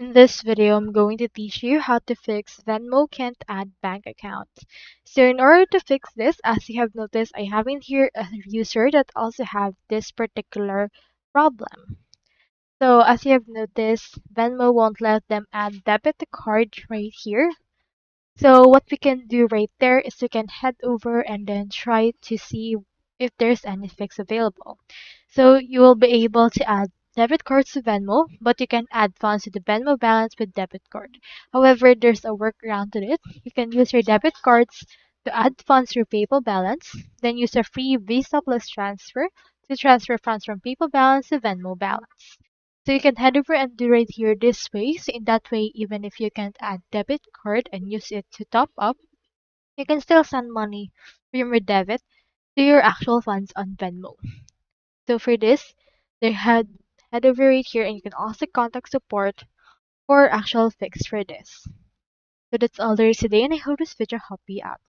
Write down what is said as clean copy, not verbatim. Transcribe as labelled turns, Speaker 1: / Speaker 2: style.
Speaker 1: In this video, I'm going to teach you how to fix Venmo can't add bank account. So in order to fix this, as you have noticed, I have in here a user that also have this particular problem. So as you have noticed, Venmo won't let them add debit to card right here. So what we can do right there is we can head over and then try to see if there's any fix available. So you will be able to add debit cards to Venmo, but you can add funds to the Venmo balance with debit card. However, there's a workaround to it. You can use your debit cards to add funds to your PayPal balance, then use a free Visa Plus transfer to transfer funds from PayPal balance to Venmo balance. So you can head over and do right here this way. So in that way, even if you can't add debit card and use it to top up, you can still send money from your debit to your actual funds on Venmo. So for this, they head over right here and you can also contact support for actual fix for this. So that's all there is today and I hope this video helped you out.